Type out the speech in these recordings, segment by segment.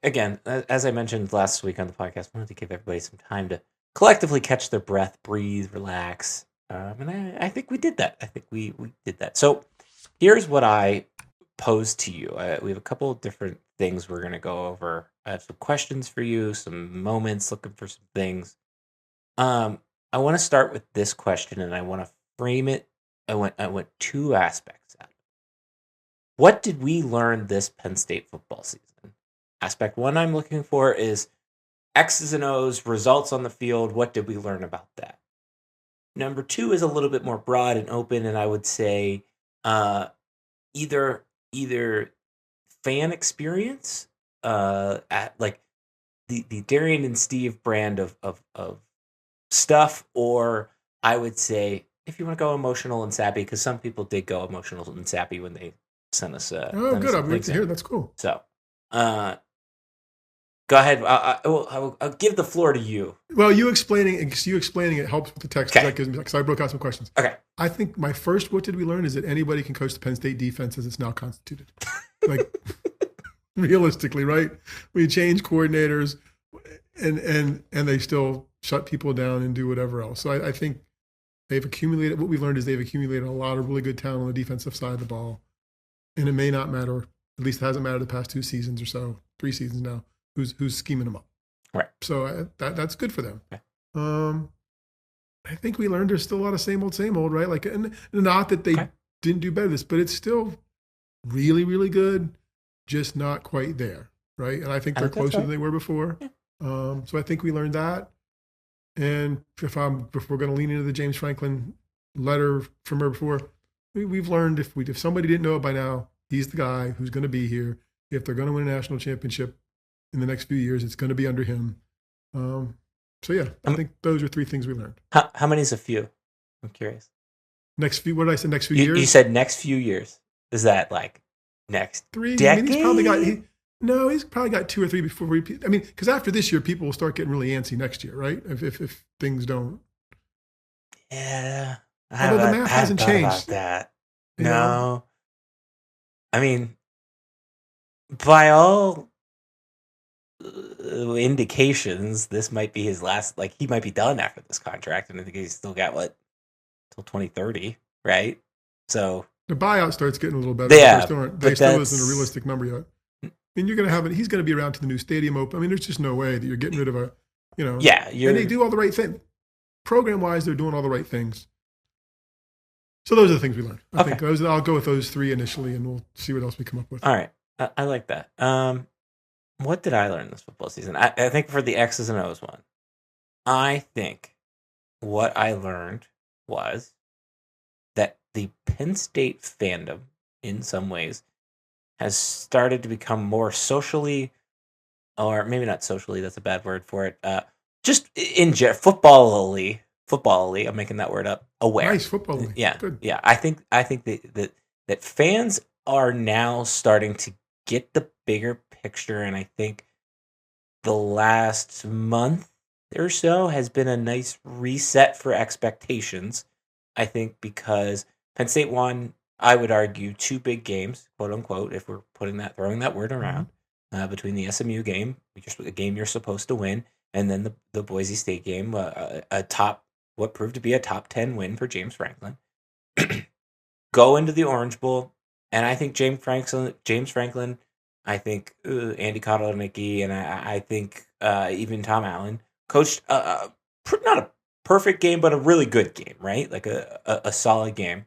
again, as I mentioned last week on the podcast, I wanted to give everybody some time to collectively catch their breath, breathe, relax. And I think we did that. I think we did that. So here's what I pose to you. We have a couple of different things we're going to go over. I have some questions for you, some moments, looking for some things. I want to start with this question, and I want to frame it. I went two aspects out. What did we learn this Penn State football season? Aspect one I'm looking for is X's and O's, results on the field. What did we learn about that? Number two is a little bit more broad and open, and I would say either fan experience, at like the Darian and Steve brand of stuff, or I would say if you want to go emotional and sappy, because some people did go emotional and sappy when they sent us. Oh, good. I'm glad to hear. That's cool. So, go ahead. I'll give the floor to you. Well, you explaining it helps with the text because I broke out some questions. Okay. I think my first what did we learn is that anybody can coach the Penn State defense as it's now constituted. Like realistically, right? We change coordinators and they still shut people down and do whatever else. So I think they've accumulated. What we learned is they've accumulated a lot of really good talent on the defensive side of the ball, and it may not matter. At least it hasn't mattered the past 2 seasons or so, 3 seasons now. Who's scheming them up? Right. So that's good for them. Okay. I think we learned there's still a lot of same old, right? Like, and not that they didn't do better this, but it's still really, really good, just not quite there, right? And I think they're closer than they were before. Yeah. So I think we learned that. And if we're going to lean into the James Franklin letter from her before, we've learned if somebody didn't know it by now, he's the guy who's going to be here. If they're going to win a national championship in the next few years, it's going to be under him. So yeah, I think those are 3 things we learned. How many is a few? I'm curious. Next few. What did I say? Next few years. You said next few years. Is that like next 3 decade? I mean, he's probably got 2 or 3 before we. I mean, because after this year, people will start getting really antsy next year, right? If things don't. Yeah. Although the math hasn't changed. About that. No. I mean, by all indications, this might be his last. Like, he might be done after this contract, and I think he's still got what till 2030, right? So the buyout starts getting a little better. Yeah, they still isn't a realistic number yet. I mean, you're going to have it. He's going to be around to the new stadium open. I mean, there's just no way that you're getting rid of a, Yeah, and they do all the right thing. Program-wise, they're doing all the right things. So those are the things we learned. I think I'll go with those 3 initially, and we'll see what else we come up with. All right, I like that. What did I learn this football season? I think for the X's and O's one, I think what I learned was that the Penn State fandom, in some ways, has started to become more socially, or maybe not socially, that's a bad word for it, just in football-ly, I'm making that word up, aware. Nice, football-ly. Yeah, good. Yeah. I think that fans are now starting to get the bigger picture, and I think the last month or so has been a nice reset for expectations. I think because Penn State won, I would argue, 2 big games, quote unquote, if we're throwing that word around, between the SMU game, a game you're supposed to win, and then the Boise State game, what proved to be a top 10 win for James Franklin. Go into the Orange Bowl, and I think James Franklin, I think Andy Kotelnicki, and I think even Tom Allen coached not a perfect game, but a really good game, right? Like a solid game.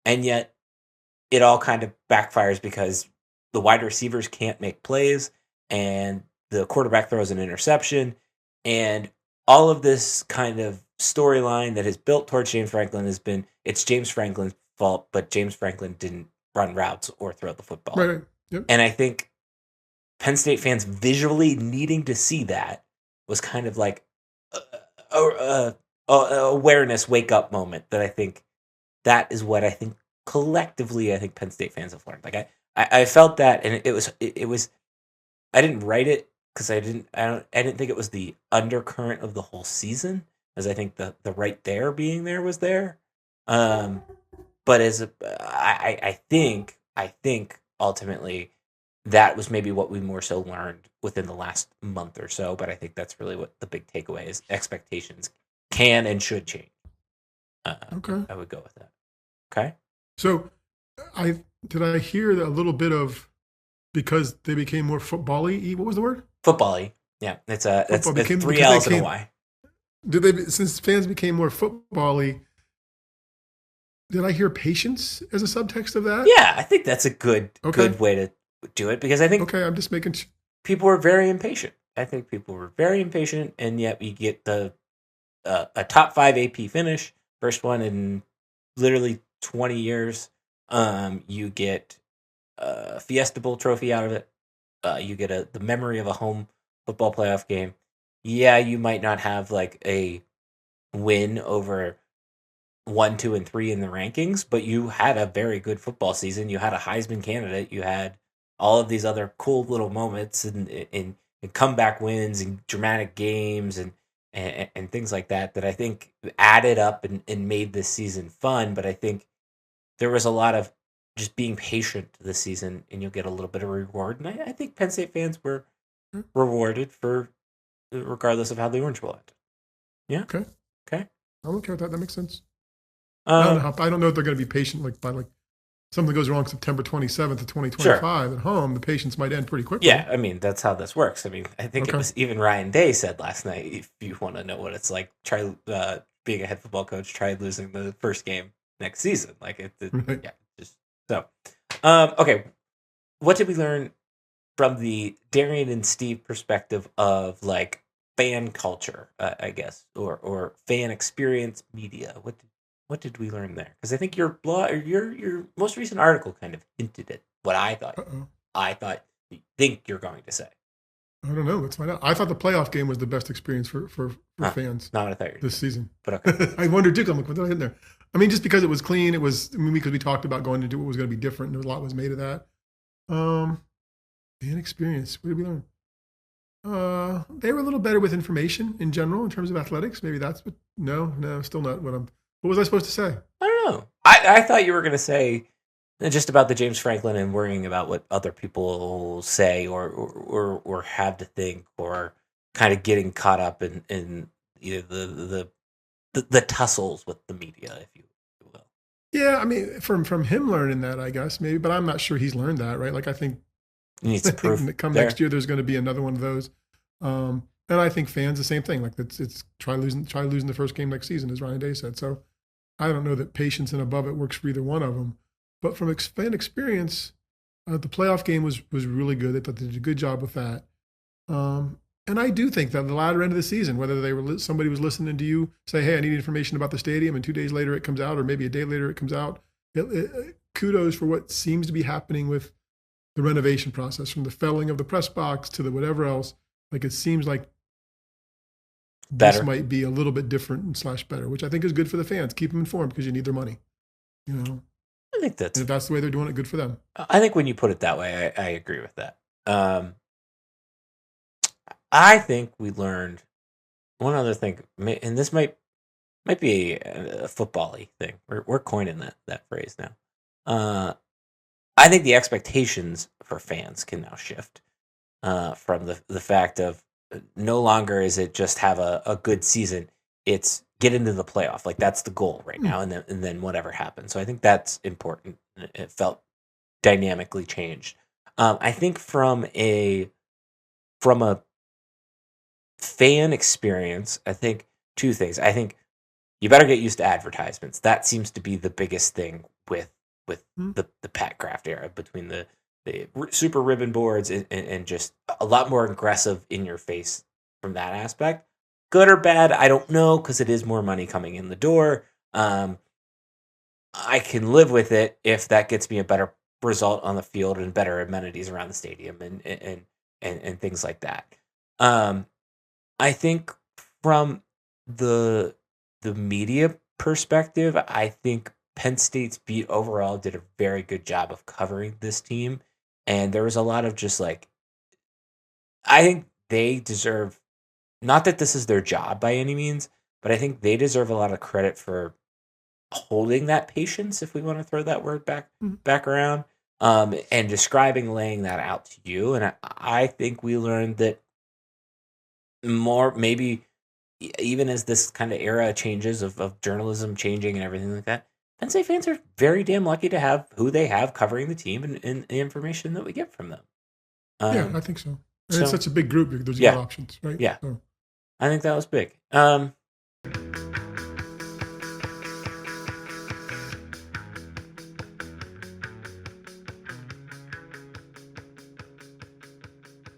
And yet it all kind of backfires because the wide receivers can't make plays and the quarterback throws an interception, and all of this kind of storyline that has built towards James Franklin has been, it's James Franklin's fault, but James Franklin didn't run routes or throw the football. Right. Yep. And I think Penn State fans visually needing to see that was kind of like a awareness wake up moment that I think that is what I think collectively I think Penn State fans have learned. Like I felt that, and it was I didn't write it because I didn't think it was the undercurrent of the whole season, as I think the right there being there was there. But I think ultimately that was maybe what we more so learned within the last month or so. But I think that's really what the big takeaway is. Expectations can and should change. Okay. I would go with that. Okay. So I hear a little bit of because they became more football-y. What was the word? Football-y. Yeah, it's Became, 3 L's and a Y. Did they, since fans became more football-y, did I hear patience as a subtext of that? Yeah, I think that's a good way to do it, because I think I'm just making people were very impatient. I think people were very impatient, and yet we get a top 5 AP finish, first one in literally 20 years. You get a Fiesta Bowl trophy out of it. You get the memory of a home football playoff game. Yeah, you might not have like a win over 1, 2, and 3 in the rankings, but you had a very good football season. You had a Heisman candidate. You had all of these other cool little moments and comeback wins and dramatic games and things like that I think added up and made this season fun. But I think there was a lot of just being patient this season, and you'll get a little bit of reward. And I think Penn State fans were rewarded for regardless of how the Orange Bowl ended. Yeah. Okay. I'm okay with that. That makes sense. I don't know if they're going to be patient by something goes wrong September 27th of 2025 at home. The patience might end pretty quickly. Yeah, I mean, that's how this works. I mean, I think it was even Ryan Day said last night, if you want to know what it's like, try being a head football coach, try losing the first game next season. Like right. Yeah, just so. Okay, what did we learn from the Darian and Steve perspective of like fan culture, I guess, or fan experience media? What did we learn there? Because I think your most recent article kind of hinted at what I thought you think you're going to say. I don't know. Let's find out. I thought the playoff game was the best experience for fans. Not what I thought you were this season. But okay. I wondered too. I'm like, what did I hit there? I mean, just because it was clean, because we talked about going to do what was going to be different, and a lot was made of that. Fan experience. What did we learn? They were a little better with information in general in terms of athletics. Maybe that's what. No, still not what I'm. What was I supposed to say? I don't know. I thought you were going to say just about the James Franklin and worrying about what other people say or have to think, or kind of getting caught up in either the tussles with the media, if you will. Yeah, I mean, from him learning that, I guess maybe, but I'm not sure he's learned that, right? Like I think he needs to prove come next year there's going to be another one of those. And I think fans the same thing. Like it's try losing the first game next season, as Ryan Day said. So I don't know that patience and above it works for either one of them. But from fan experience, the playoff game was really good. They thought they did a good job with that. And I do think that the latter end of the season, whether somebody was listening to you say, "Hey, I need information about the stadium," and 2 days later it comes out, or maybe a day later it comes out, kudos for what seems to be happening with the renovation process, from the felling of the press box to the whatever else. Like it seems like better. This might be a little bit different / better, which I think is good for the fans. Keep them informed because you need their money. I think if that's the way they're doing it, good for them. I think when you put it that way, I agree with that. I think we learned one other thing, and this might be a football-y thing. We're coining that phrase now. I think the expectations for fans can now shift from the fact of no longer is it just have a good season. It's get into the playoff. Like that's the goal right now, and then whatever happens. So I think that's important. It felt dynamically changed. I think from a fan experience, I think two things. I think you better get used to advertisements. That seems to be the biggest thing with the Pat Kraft era, between the super ribbon boards and just a lot more aggressive in your face from that aspect. Good or bad, I don't know, because it is more money coming in the door. I can live with it if that gets me a better result on the field and better amenities around the stadium and things like that. I think from the media perspective, I think Penn State's beat overall did a very good job of covering this team. And there was a lot of just like, I think they deserve, not that this is their job by any means, but I think they deserve a lot of credit for holding that patience, if we want to throw that word back around. and describing, laying that out to you. And I think we learned that more, maybe even as this kind of era changes of journalism changing and everything like that, Penn State fans are very damn lucky to have who they have covering the team and the information that we get from them. Yeah, I think so. And it's such a big group. There's a lot of options, right? Yeah. So. I think that was big.